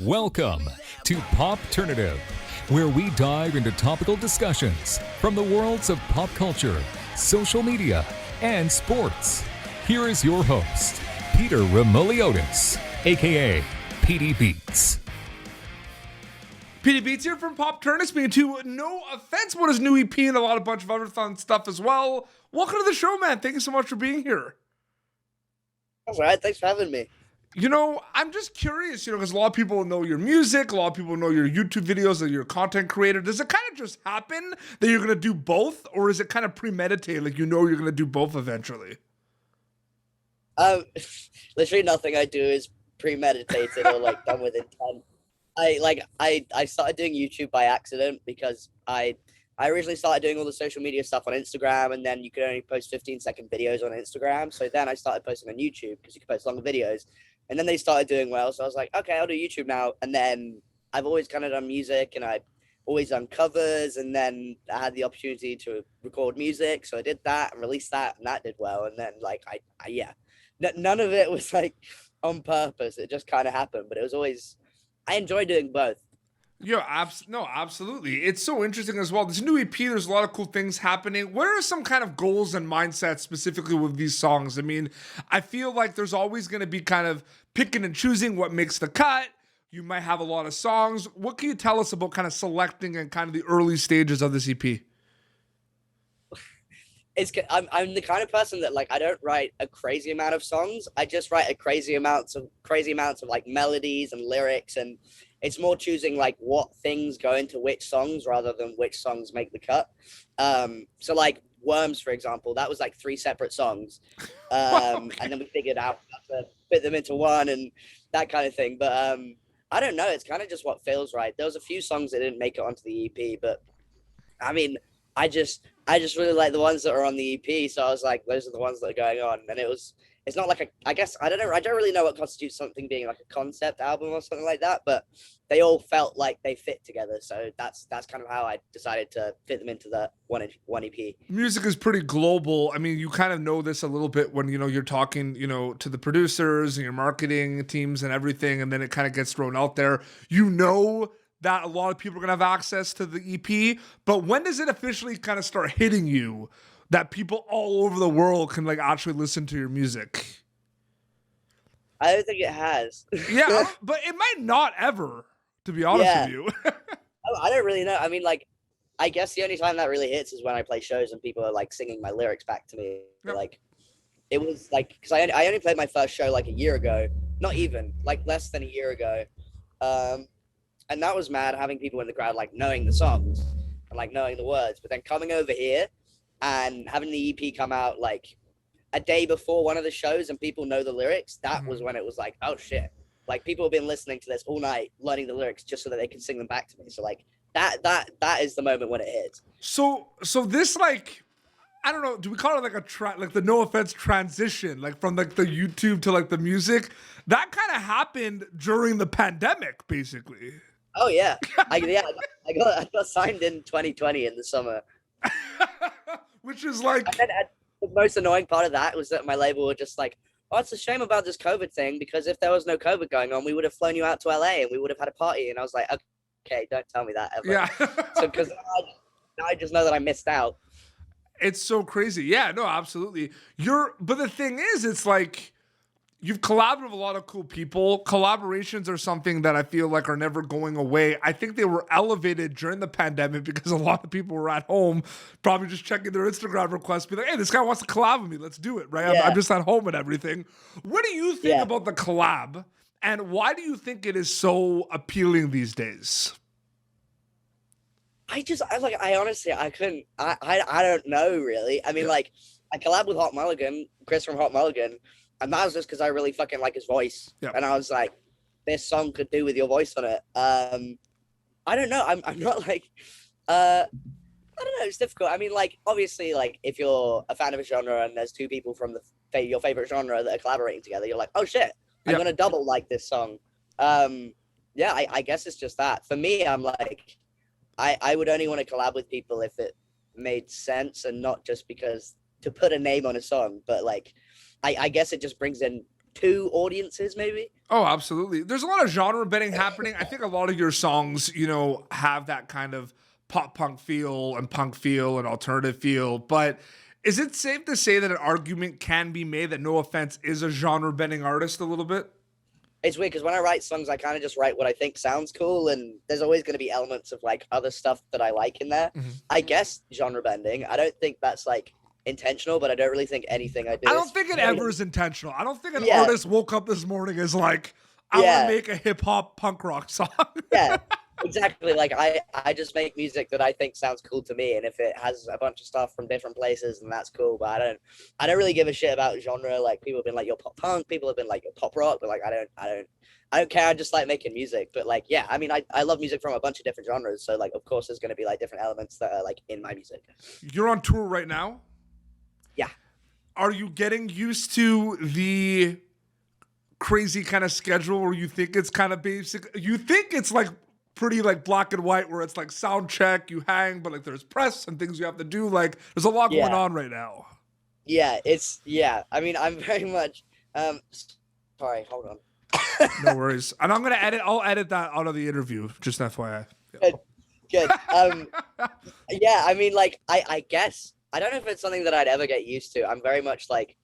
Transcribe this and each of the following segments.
Welcome to Popternative, where we dive into topical discussions from the worlds of pop culture, social media, and sports. Here is your host, Peter Remoliotis, aka PD Beats. PD Beats here from Popternative, speaking to No Offense, what is new EP and a bunch of other fun stuff as well. Welcome to the show, man. Thank you so much for being here. That's all right. Thanks for having me. You know, I'm just curious, because a lot of people know your music, a lot of people know your YouTube videos, that you're a content creator. Does it kind of just happen that you're going to do both, or is it kind of premeditated, like you're going to do both eventually? Literally nothing I do is premeditated or like done with intent. I started doing YouTube by accident because I originally started doing all the social media stuff on Instagram, and then you could only post 15-second videos on Instagram. So then I started posting on YouTube because you could post longer videos. And then they started doing well. So I was like, okay, I'll do YouTube now. And then I've always kind of done music, and I've always done covers. And then I had the opportunity to record music. So I did that and released that, and that did well. And then none of it was like on purpose. It just kind of happened. But it was always, I enjoy doing both. Yeah, absolutely. It's so interesting as well. This new EP, there's a lot of cool things happening. What are some kind of goals and mindsets specifically with these songs? I mean, I feel like there's always going to be kind of picking and choosing what makes the cut. You might have a lot of songs. What can you tell us about kind of selecting and kind of the early stages of this EP? I'm the kind of person that like I don't write a crazy amount of songs. I just write a crazy amounts of like melodies and lyrics, and it's more choosing like what things go into which songs rather than which songs make the cut. So like Worms, for example, that was like 3 separate songs, and then we figured out how to fit them into one and that kind of thing. But I don't know. It's kind of just what feels right. There was a few songs that didn't make it onto the EP, but I mean, I just really like the ones that are on the EP. So I was like, those are the ones that are going on. And it's not like I don't really know what constitutes something being like a concept album or something like that, but they all felt like they fit together. So that's kind of how I decided to fit them into the one EP. Music is pretty global. I mean, you kind of know this a little bit when, you're talking, to the producers and your marketing teams and everything. And then it kind of gets thrown out there, that a lot of people are going to have access to the EP, but when does it officially kind of start hitting you that people all over the world can like actually listen to your music? I don't think it has. Yeah, but it might not ever, to be honest with you. I don't really know. I mean, like, I guess the only time that really hits is when I play shows and people are like singing my lyrics back to me. Yep. Like, it was like, because I only played my first show like a year ago, not even, like less than a year ago. And that was mad, having people in the crowd like knowing the songs and like knowing the words, but then coming over here and having the EP come out like a day before one of the shows and people know the lyrics, that was when it was like, oh shit, like people have been listening to this all night, learning the lyrics just so that they can sing them back to me. So like that is the moment when it hits. So this, like, I don't know, do we call it like like the No Offense transition, like from like the YouTube to like the music? That kind of happened during the pandemic, basically. Oh yeah, I got signed in 2020 in the summer. Which is like, and then the most annoying part of that was that my label were just like, oh, it's a shame about this COVID thing, because if there was no COVID going on, we would have flown you out to LA and we would have had a party. And I was like, okay, don't tell me that ever. Yeah. So because now I just know that I missed out. It's so crazy. Yeah, no, absolutely. But the thing is, it's like, you've collaborated with a lot of cool people. Collaborations are something that I feel like are never going away. I think they were elevated during the pandemic because a lot of people were at home, probably just checking their Instagram requests, be like, hey, this guy wants to collab with me. Let's do it, right? Yeah. I'm just at home and everything. What do you think about the collab? And why do you think it is so appealing these days? I honestly, I couldn't, I don't know really. I mean, like, I collabed with Hot Mulligan, Chris from Hot Mulligan, and that was just because I really fucking like his voice. Yep. And I was like, this song could do with your voice on it. I don't know. I'm not like, I don't know. It's difficult. I mean, like, obviously, like, if you're a fan of a genre and there's 2 people from your favorite genre that are collaborating together, you're like, oh shit, I'm going to double like this song. I guess it's just that. For me, I'm like, I would only want to collab with people if it made sense and not just because to put a name on a song, but like, I guess it just brings in two audiences maybe. Oh, absolutely. There's a lot of genre bending happening. I think a lot of your songs, have that kind of pop punk feel and alternative feel. But is it safe to say that an argument can be made that No Offense is a genre bending artist a little bit? It's weird because when I write songs, I kind of just write what I think sounds cool, and there's always going to be elements of like other stuff that I like in there. Mm-hmm. I guess genre bending. I don't think that's like intentional, but I don't really think anything I do. I don't think it ever is intentional. I don't think an Yeah. artist woke up this morning is like, I want Yeah. to make a hip hop punk rock song. Yeah, exactly. Like I just make music that I think sounds cool to me, and if it has a bunch of stuff from different places, then that's cool. But I don't really give a shit about genre. Like people have been like, you're pop punk. People have been like, you're pop rock. But like I don't care. I just like making music. But like, yeah, I mean, I love music from a bunch of different genres. So like, of course, there's going to be like different elements that are like in my music. You're on tour right now? Yeah. Are you getting used to the crazy kind of schedule where you think it's kind of basic? You think it's like pretty like black and white where it's like sound check, you hang, but like there's press and things you have to do. Like there's a lot going on right now. Yeah, I mean, I'm very much sorry, hold on. No worries. And I'll edit that out of the interview, just FYI. Good. Yeah, I mean, like, I guess, I don't know if it's something that I'd ever get used to. I'm very much like,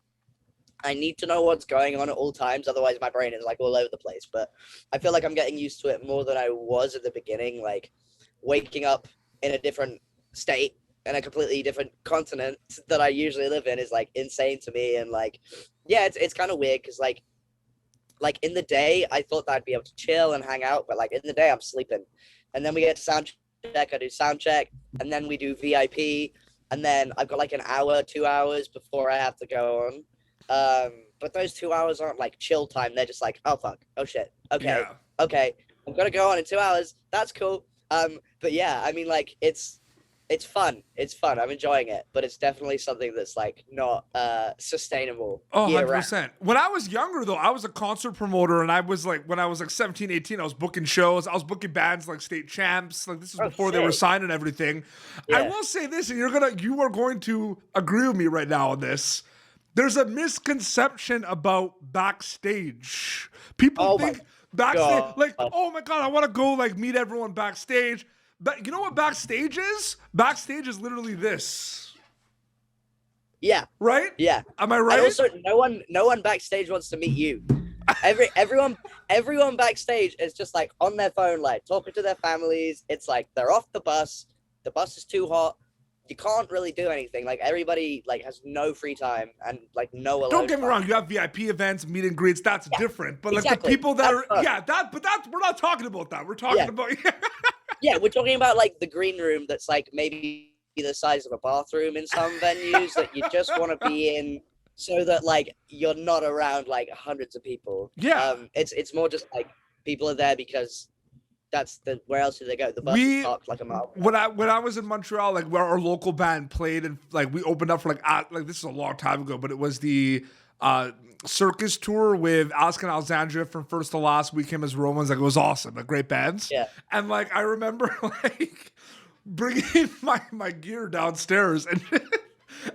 I need to know what's going on at all times. Otherwise, my brain is like all over the place. But I feel like I'm getting used to it more than I was at the beginning. Like, waking up in a different state in a completely different continent that I usually live in is like insane to me. And like, yeah, it's kind of weird because like in the day, I thought that I'd be able to chill and hang out, but like in the day, I'm sleeping. And then we get to sound check, I do sound check, and then we do VIP, and then I've got like an hour, 2 hours before I have to go on. But those 2 hours aren't like chill time. They're just like, oh fuck, oh shit, okay, okay, I'm gonna go on in 2 hours. That's cool. But yeah, I mean, like it's fun. It's fun. I'm enjoying it, but it's definitely something that's like not sustainable. Oh, 100%. When I was younger, though, I was a concert promoter, and I was like, when I was like 17, 18, I was booking shows. I was booking bands like State Champs. Like this is before they were signed and everything. Yeah. I will say this, and you are going to agree with me right now on this. There's a misconception about backstage. People think backstage, like, oh my God, I want to go like meet everyone backstage. But you know what backstage is? Backstage is literally this. Yeah. Right? Yeah. Am I right? And also, no one backstage wants to meet you. Everyone backstage is just like on their phone, like talking to their families. It's like they're off the bus. The bus is too hot. You can't really do anything. Like everybody like has no free time and like no alone. Don't get me time. wrong. You have VIP events, meet and greets. That's different. But like the people that are, we're not talking about that. We're talking about. Yeah, we're talking about like the green room that's like maybe the size of a bathroom in some venues that you just want to be in so that like you're not around like hundreds of people. Yeah. It's more just like people are there because that's where else do they go? The bus is parked like a mile. When I was in Montreal, like where our local band played and like we opened up for like this is a long time ago, but it was the circus tour with Alex and Alexandria from First to Last. We came as Romans. Like it was awesome. Like great bands. Yeah. And like I remember like bringing my gear downstairs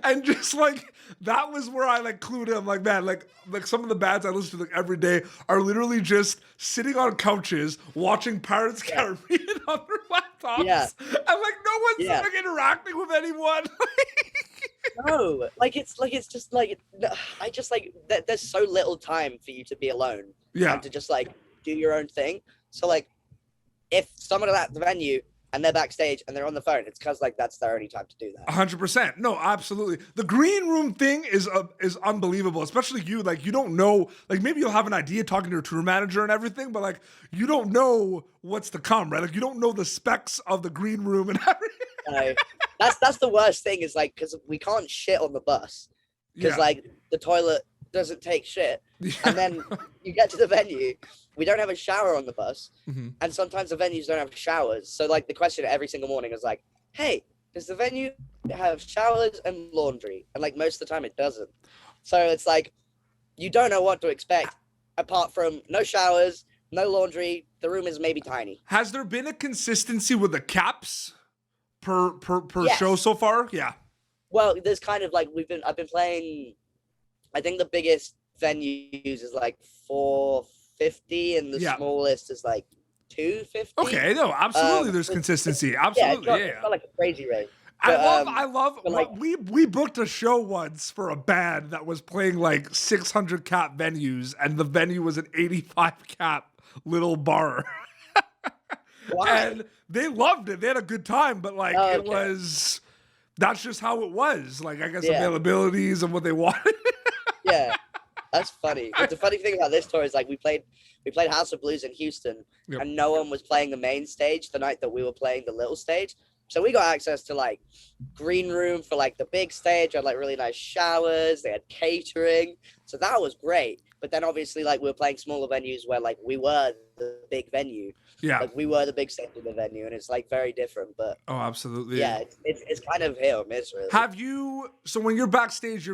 and just like that was where I like clued in. Like man, like some of the bands I listen to like every day are literally just sitting on couches watching Pirates of the Caribbean on their laptops. Yeah. And like no one's like interacting with anyone. No, it's just like I just like there's so little time for you to be alone. Yeah. And to just like do your own thing. So like if someone at the venue and they're backstage and they're on the phone, it's because like that's their only time to do that. 100%. No, absolutely. The green room thing is unbelievable, especially you. Like you don't know, like maybe you'll have an idea talking to your tour manager and everything, but like you don't know what's to come, right? Like you don't know the specs of the green room and everything. That's the worst thing is like because we can't shit on the bus because like the toilet doesn't take shit, and then you get to the venue, we don't have a shower on the bus, and sometimes the venues don't have showers. So like the question every single morning is like, hey, does the venue have showers and laundry? And like most of the time it doesn't. So it's like you don't know what to expect apart from no showers, no laundry. The room is maybe tiny. Has there been a consistency with the caps per show so far? Yeah. Well, there's kind of like I've been playing. I think the biggest venues is like 450, and the Yeah. smallest is like 250. Okay, no, absolutely. There's consistency. Absolutely, It's not like a crazy rate. I love. but, like- we booked a show once for a band that was playing like 600 cap venues, and the venue was an 85 cap little bar. Why? And they loved it. They had a good time, but like Oh, it okay. was. That's just how it was. Like I guess Yeah. availabilities and what they wanted. Yeah, that's funny. But the funny thing about this tour is like we played House of Blues in Houston, Yep. and no one was playing the main stage the night that we were playing the little stage. So we got access to like green room for like the big stage, had like really nice showers, they had catering. So that was great. But then obviously like we were playing smaller venues where like we were the big venue. Yeah. Like we were the big stage of the venue, and it's like very different. But Oh, absolutely. yeah, it's kind of hit or miss really. Have you? So when you're backstage,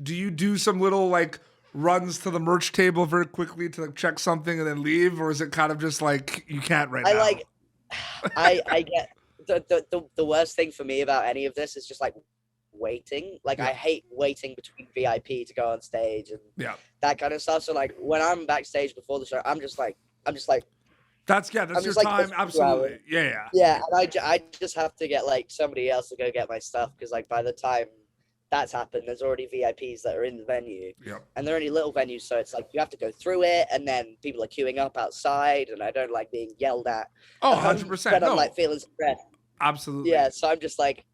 Do you do some little like runs to the merch table very quickly to like check something and then leave, or is it kind of just like you can't right now? I get the worst thing for me about any of this is just like waiting. Like I hate waiting between VIP to go on stage and that kind of stuff. So like when I'm backstage before the show, I'm just like that's your just, like, time. Absolutely. Yeah. yeah, and I just have to get like somebody else to go get my stuff, because like by the time that's happened, there's already VIPs that are in the venue. Yep. And they're only little venues, so it's like you have to go through it, and then people are queuing up outside, and I don't like being yelled at. Oh, 100%. When I'm like feeling stressed. Absolutely. Yeah, so I'm just like,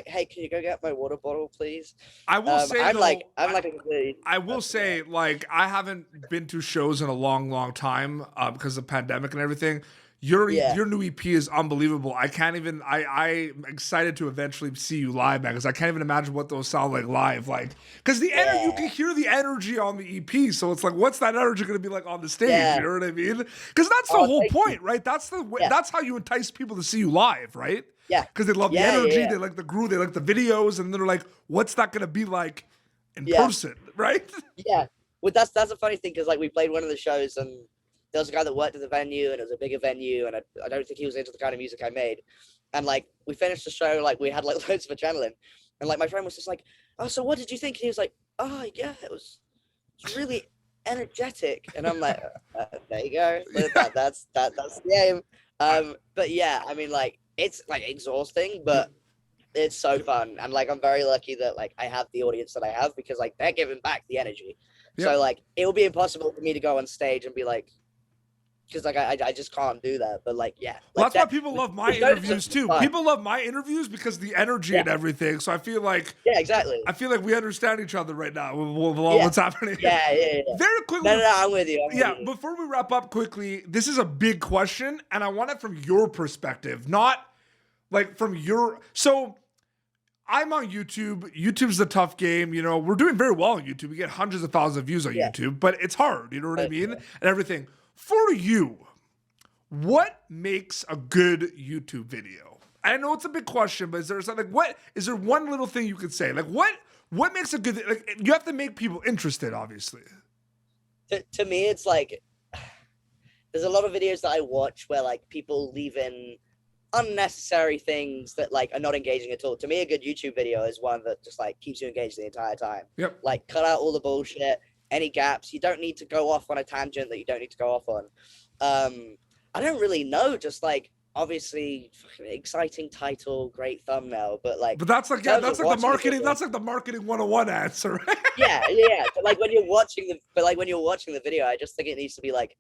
hey, can you go get my water bottle, please? I will say, I'm though, like I will say, like, I haven't been to shows in a long, long time because of the pandemic and everything. Your new EP is unbelievable. I can't even. I'm excited to eventually see you live, man, because I can't even imagine what those sound like live. Like, because the energy, you can hear the energy on the EP. So it's like, what's that energy going to be like on the stage? Yeah. You know what I mean? Because that's the whole point, right? That's the way. That's how you entice people to see you live, right? Yeah. Because they love the energy, they like the groove, they like the videos, and they're like, what's that going to be like in person, right? Yeah. Well, that's a funny thing, because like we played one of the shows, and there was a guy that worked at the venue, and it was a bigger venue, and I don't think he was into the kind of music I made. And like we finished the show, like we had like loads of adrenaline, and like my friend was just like, "Oh, so what did you think?" And he was like, "Oh yeah, it was really energetic." And I'm like, "There you go. That's the game." But yeah, I mean, like it's like exhausting, but it's so fun, and like I'm very lucky that like I have the audience that I have, because like they're giving back the energy. So like it would be impossible for me to go on stage and be like, because like I just can't do that. But like well, that's why people love my interviews too. People love my interviews because of the energy and everything. So I feel like exactly. I feel like we understand each other right now with all what's happening. Yeah. Very quickly. No, I'm with you. Before we wrap up quickly, this is a big question, and I want it from your perspective, not like from your. So I'm on YouTube. YouTube's a tough game. You know, we're doing very well on YouTube. We get hundreds of thousands of views on YouTube, but it's hard. You know what I mean? And everything. For you, what makes a good YouTube video? I know it's a big question, but is there something? Is there one little thing you could say? Like what makes a good? Like you have to make people interested, obviously. To me, it's like there's a lot of videos that I watch where like people leave in unnecessary things that like are not engaging at all. To me, a good YouTube video is one that just like keeps you engaged the entire time. Yep. Like cut out all the bullshit. Any gaps. You don't need to go off on a tangent that you don't need to go off on. I don't really know, just like obviously exciting title, great thumbnail, but that's like the marketing. That's like the marketing 101 answer. yeah. But like when you're watching the video, I just think it needs to be like,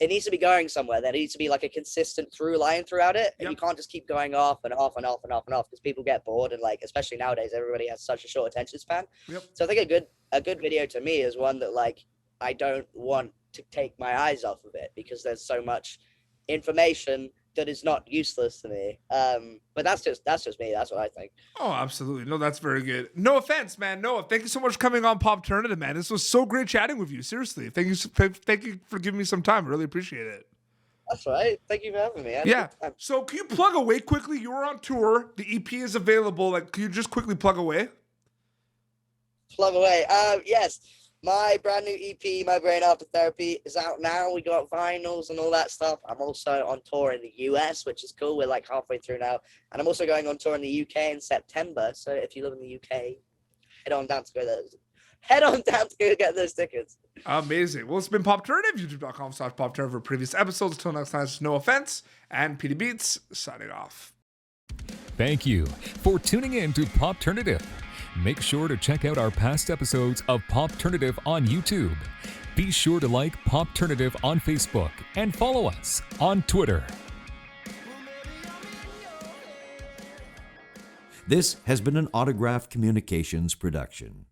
it needs to be going somewhere. There needs to be like a consistent through line throughout it. And you can't just keep going off and off and off and off and off, because people get bored, and like especially nowadays everybody has such a short attention span. So I think a good video to me is one that like I don't want to take my eyes off of it, because there's so much information that is not useless to me. But that's just me. That's what I think. Oh, absolutely. No, that's very good. No offense, man. Noah, thank you so much for coming on Popternative, man. This was so great chatting with you. Seriously. Thank you for giving me some time. I really appreciate it. That's right. Thank you for having me. Yeah. So can you plug away quickly? You were on tour. The EP is available. Like, can you just quickly plug away? Plug away. Yes. My brand new EP, My Brain After Therapy, is out now. We got vinyls and all that stuff. I'm also on tour in the US, which is cool. We're like halfway through now. And I'm also going on tour in the UK in September. So if you live in the UK, head on down to go there. head on down to go get those tickets. Amazing. Well, it's been Popternative, youtube.com/Popternative for previous episodes. Until next time, it's No Offense and PD Beats signing off. Thank you for tuning in to Popternative. Make sure to check out our past episodes of Popternative on YouTube. Be sure to like Popternative on Facebook and follow us on Twitter. This has been an Autograph Communications production.